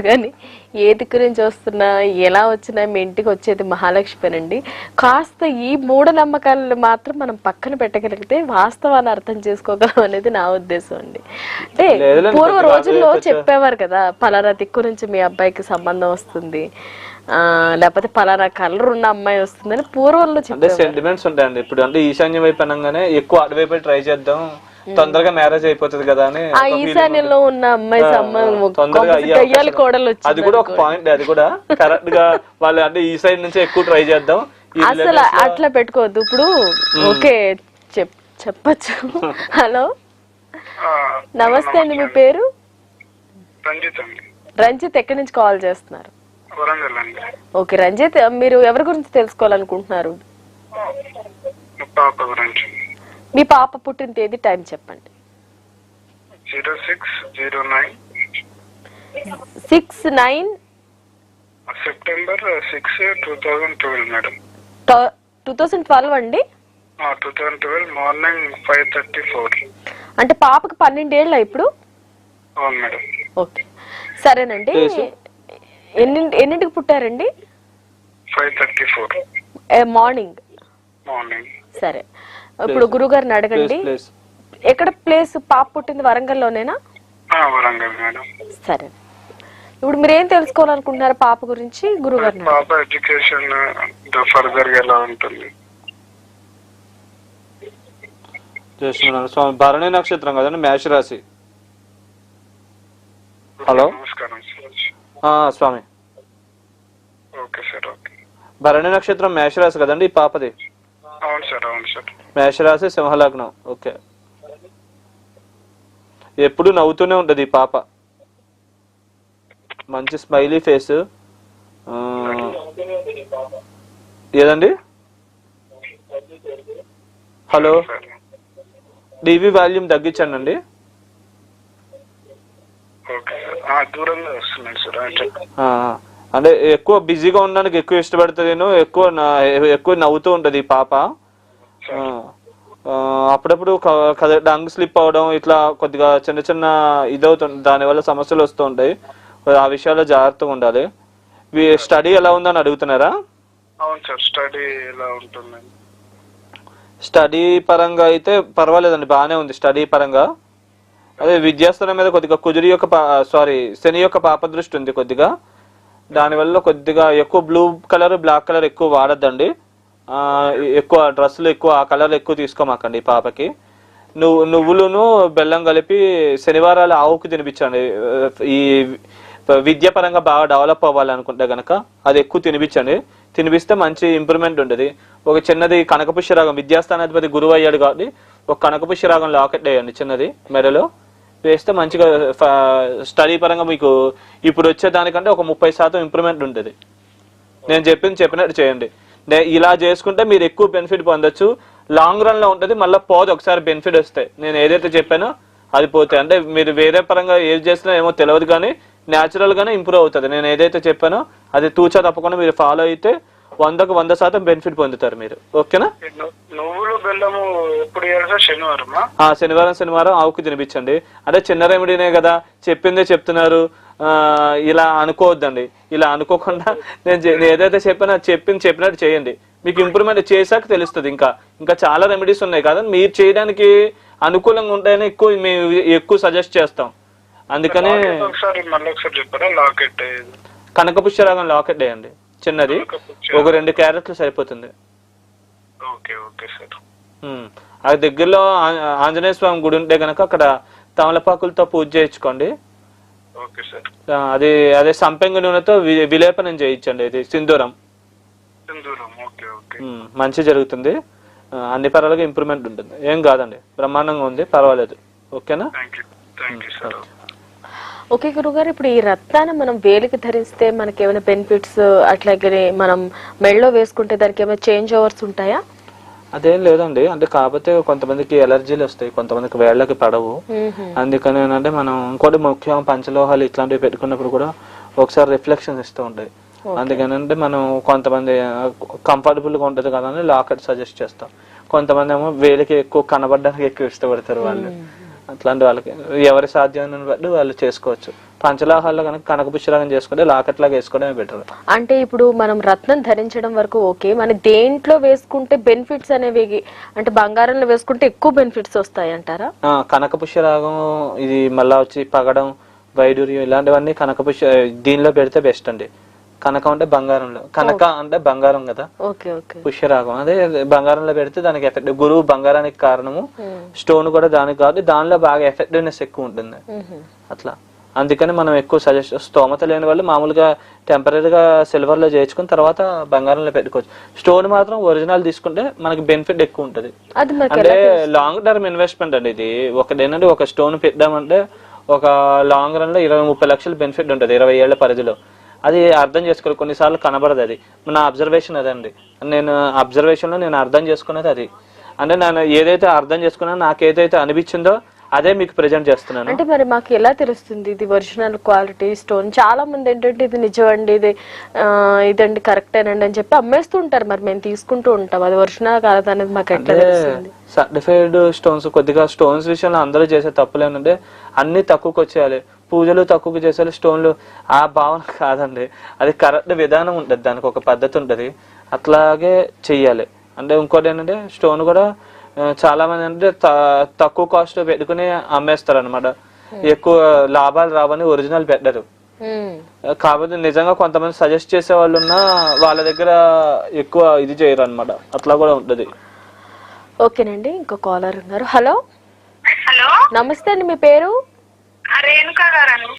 కానీ ఏ దిక్కు నుంచి వస్తున్నా ఎలా వచ్చినా మీ ఇంటికి వచ్చేది మహాలక్ష్మినండి. కాస్త ఈ మూఢనమ్మకాలను మాత్రం మనం పక్కన పెట్టగలిగితే వాస్తవాన్ని అర్థం చేసుకోగలం అనేది నా ఉద్దేశం అండి. అంటే పూర్వ రోజుల్లో చెప్పేవారు కదా, పలానా దిక్కు నుంచి మీ అబ్బాయికి సంబంధం వస్తుంది, లేకపోతే పలానా కలర్ ఉన్న అమ్మాయి వస్తుందని పూర్వంలో చెప్పే సెంటిమెంట్స్ ఉంటాయండి. ఇప్పుడు అంటే ఈశాన్యం వైపు అనగానే ఎక్కువ అటువైపు ట్రై చేద్దాం, తొందరగా మ్యారేజ్ అయిపోతుంది కదా అని. ఆ ఈశాన్యంలో ఉన్న అమ్మాయి అది కూడా ఒక పాయింట్, అది కూడా కరెక్ట్ గా వాళ్ళు అంటే ఈ సైడ్ నుంచి ఎక్కువ ట్రై చేద్దాం అసలు అట్లా పెట్టుకోవద్దు. ఇప్పుడు ఓకే చెప్పచ్చు. హలో నమస్తే అండి, మీ పేరు? రంజిత్. ఎక్కడి నుంచి కాల్ చేస్తున్నారు? ఓకే రంజిత్, మీరు ఎవరి గురించి తెలుసుకోవాలనుకుంటున్నారు? మీ పాప పుట్టిన తేదీ, టైం చెప్పండి. 0609 సెప్టెంబర్ 6, 2012 మేడం. 2012 అండి. 2012 మార్నింగ్ 5:34. అంటే పాపకి 12 ఏళ్ళ ఇప్పుడు? అవును మేడం. ఓకే సరేనండి. ఎన్నింటికి పుట్టారండి? 5:34 మార్నింగ్. సరే, ఇప్పుడు గురుగారిని అడగండి. ఎక్కడ ప్లేస్? పాప పుట్టింది వరంగల్లోనేనా? వరంగల్ మేడం. సరే, ఇప్పుడు మీరు ఏం తెలుసుకోవాలనుకుంటున్నారు పాప గురించి? గురుగారిని పాప ఎడ్యుకేషన్ ఫర్దర్ గా ఎలా ఉంటుంది? స్వామి భరణి నక్షత్రం కదండి, మేష రాశి. హలో నమస్కారం స్వామి. Okay sir. ఓకే, భరణి నక్షత్రం మేషరాశి కదండి ఈ పాపది? అవును సార్. అవును సార్. మేషరాశి, సింహలగ్నం. ఓకే, ఎప్పుడు నవ్వుతూనే ఉంటది ఈ పాప, మంచి స్మైలీ ఫేస్. ఏదండి? హలో, టీవీ వాల్యూమ్ తగ్గించండి అండి. అంటే ఎక్కువ బిజీగా ఉండడానికి ఎక్కువ ఇష్టపడుతుంది, ఎక్కువ నవ్వుతూ ఉంటది ఈ పాప. అప్పుడప్పుడు డంగ్ స్లిప్ అవడం, ఇట్లా కొద్దిగా చిన్న చిన్న ఇదవుతుంది, దానివల్ల సమస్యలు వస్తూ ఉంటాయి. ఆ విషయాల్లో జాగ్రత్తగా ఉండాలి. స్టడీ ఎలా ఉందని అడుగుతున్నారా? అవును సార్. స్టడీ ఎలా ఉంటుంది? స్టడీ పరంగా అయితే పర్వాలేదండి, బాగానే ఉంది స్టడీ పరంగా. అదే విద్యాస్థానం మీద కొద్దిగా శని యొక్క పాప దృష్టి ఉంది కొద్దిగా, దానివల్ల కొద్దిగా ఎక్కువ బ్లూ కలర్, బ్లాక్ కలర్ ఎక్కువ వాడద్దండి. ఎక్కువ డ్రెస్సులు ఎక్కువ ఆ కలర్ ఎక్కువ తీసుకోమాకండి పాపకి. నువ్వులను బెల్లం కలిపి శనివారాలు ఆవుకు తినిపించండి. ఈ విద్యాపరంగా బాగా డెవలప్ అవ్వాలనుకుంటే గనక అది ఎక్కువ తినిపించండి. తినిపిస్తే మంచి ఇంప్రూవ్మెంట్ ఉంటుంది. ఒక చిన్నది కనకపుష్యరాగం, విద్యాస్థానాధిపతి గురువు అయ్యాడు కాబట్టి ఒక కనకపుష్యరాగం లాకెట్ వేయండి చిన్నది మెడలో వేస్తే మంచిగా స్టడీ పరంగా మీకు ఇప్పుడు వచ్చేదానికంటే ఒక 30% ఇంప్రూవ్మెంట్ ఉంటుంది. నేను చెప్పినట్టు చేయండి. ఇలా చేసుకుంటే మీరు ఎక్కువ బెనిఫిట్ పొందొచ్చు. లాంగ్ రన్ లో ఉంటుంది, మళ్ళీ పోదు. ఒకసారి బెనిఫిట్ వస్తాయి. నేను ఏదైతే చెప్పానో అది పోతాయి. అంటే మీరు వేరే పరంగా ఏది చేసినా ఏమో తెలియదు, కానీ న్యాచురల్ గానే ఇంప్రూవ్ అవుతుంది. నేను ఏదైతే చెప్పానో అది తూచా తప్పకుండా మీరు ఫాలో అయితే 100కు 100% బెనిఫిట్ పొందుతారు మీరు. ఓకేనా? నువ్వులు బెల్లము ఎప్పుడు శనివారం? శనివారం ఆవుకు తినిపించండి. అంటే చిన్న రెమెడీనే కదా, చెప్పిందే చెప్తున్నారు, ఇలా అనుకోవద్దండి. ఇలా అనుకోకుండా నేను ఏదైతే చెప్పానో చెప్పినట్టు చేయండి. మీకు ఇంప్రూవ్మెంట్ చేశాక తెలుస్తుంది. ఇంకా చాలా రెమెడీస్ ఉన్నాయి కదా, మీరు చేయడానికి అనుకూలంగా ఉంటాయని ఎక్కువ సజెస్ట్ చేస్తాం. అందుకనే కనకపుష్యరాగం లాకెట్ వేయండి చిన్నది, ఒక 2 క్యారెట్లు సరిపోతుంది. అది దగ్గరలో ఆంజనేయ స్వామి గుడి ఉంటే గనక అక్కడ తమలపాకులతో పూజ చేయించుకోండి. అదే సంపెంగ నూనెతో విలేపనం చేయించండి. ఇది సింధూరం. మంచి జరుగుతుంది. అన్ని పరాలుగా ఇంప్రూవ్మెంట్ ఉంటుంది. ఏం కాదండి, బ్రహ్మాండంగా ఉంది, పర్వాలేదు. ఓకేనా? ఓకే గురుగారు, ఇప్పుడు ఈ రత్నాన్ని మనం వేలికి ధరిస్తే మనకి ఏమైనా బెనిఫిట్స్, అట్లాగే మనం మెడలో వేసుకుంటే దానికి ఏమైనా చేంజ్ ఓవర్స్ ఉంటాయా? అదేం లేదండి. అంటే కాకపోతే కొంతమందికి ఎలర్జీలు వస్తాయి, కొంతమందికి వేళ్ళకి పడవు. అందుకని ఏంటంటే మనం ఇంకోటి ముఖ్యం, పంచలోహాలు ఇట్లాంటివి పెట్టుకున్నప్పుడు కూడా ఒకసారి రిఫ్లెక్షన్ ఇస్తూ ఉంటాయి. అందుకని అంటే మనం కొంతమంది కంఫర్టబుల్ గా ఉంటది కదా అని లాకెట్ సజెస్ట్ చేస్తాం. కొంతమంది ఏమో వేలికి ఎక్కువ కనబడడానికి ఎక్కువ ఇష్టపడతారు వాళ్ళు. అట్లాంటి వాళ్ళకి ఎవరి సాధ్యాన్ని బట్టి వాళ్ళు చేసుకోవచ్చు. పంచలోహాల్లో కనుక కనకపుష్యరాగం చేసుకుంటే లాకెట్ లాగా వేసుకోవడమే బెటర్. అంటే ఇప్పుడు మనం రత్నం ధరించడం వరకు ఓకే, మన దేంట్లో వేసుకుంటే బెనిఫిట్స్ అనేవి, అంటే బంగారంలో వేసుకుంటే ఎక్కువ బెనిఫిట్స్ వస్తాయి అంటారా? కనకపుష్యరాగం ఇది మళ్ళా వచ్చి పగడం, వైడూర్యం ఇలాంటివన్నీ దీనిలో పెడితే బెస్ట్ అండి. కనకం అంటే బంగారంలో, కనక అంటే బంగారం కదా, ఓకే ఓకే. పుష్యరాగం అదే బంగారంలో పెడితే దానికి ఎఫెక్ట్. గురువు బంగారానికి కారణము, స్టోన్ కూడా దానికి కాబట్టి దానిలో బాగా ఎఫెక్టివ్నెస్ ఎక్కువ ఉంటుంది అట్లా. అందుకని మనం ఎక్కువ సజెస్ట్, స్తోమత లేని వాళ్ళు మామూలుగా టెంపరీగా సిల్వర్ లో చేయించుకుని తర్వాత బంగారంలో పెట్టుకోవచ్చు. స్టోన్ మాత్రం ఒరిజినల్ తీసుకుంటే మనకి బెనిఫిట్ ఎక్కువ ఉంటుంది. అంటే లాంగ్ టర్మ్ ఇన్వెస్ట్మెంట్ అండి ఇది. ఒకటేనంటే ఒక స్టోన్ పెట్టామంటే ఒక లాంగ్ రన్ లో 20-30 లక్షలు బెనిఫిట్ ఉంటుంది 20 ఏళ్ల పరిధిలో. అది అర్థం చేసుకోవాలి, కొన్నిసార్లు కనబడదు. అది నా అబ్జర్వేషన్ అదండి. నేను అబ్జర్వేషన్ లో నేను అర్థం చేసుకునేది అది. అంటే నేను ఏదైతే అర్థం చేసుకున్నానో, నాకు ఏదైతే అనిపించిందో అదే మీకు ప్రెజెంట్ చేస్తున్నాను. అంటే మరి మాకు ఎలా తెలుస్తుంది ఇది ఒరిజినల్ క్వాలిటీ స్టోన్? చాలా మంది ఏంటంటే ఇది నిజమండి, ఇదండి కరెక్టేనండి అని చెప్పి అమ్మేస్తుంటారు. మరి మేము తీసుకుంటూ ఉంటాం, అది ఒరిజినల్ కాదు అనేది మాకు ఎట్లా తెలుస్తుంది? సర్టిఫైడ్ స్టోన్స్, కొద్దిగా స్టోన్స్ విషయంలో అందరూ చేసే తప్పులు ఏంటంటే అన్ని తక్కువకి వచ్చేయాలి, పూజలు తక్కువకి చేసేయాలి, స్టోన్లు ఆ భావన కాదండి. అది కరెక్ట్ విధానం ఉంటుంది, దానికి ఒక పద్ధతి ఉంటుంది, అట్లాగే చెయ్యాలి. అంటే ఇంకోటి ఏంటంటే స్టోన్ కూడా చాలా మంది అంటే తక్కువ కాస్ట్ పెట్టుకుని అమ్మేస్తారు అనమాట. ఎక్కువ లాభాలు రావని ఒరిజినల్ పెట్టరు. కాబట్టి నిజంగా కొంతమంది సజెస్ట్ చేసే వాళ్ళు ఉన్నా వాళ్ళ దగ్గర ఎక్కువ ఇది చేయరు అనమాట. అట్లా కూడా ఉంటది. ఓకేనండి, ఇంకో కాలర్ ఉన్నారు. హలో హలో, నమస్తే అండి, మీ పేరు? రేణుకా గారు.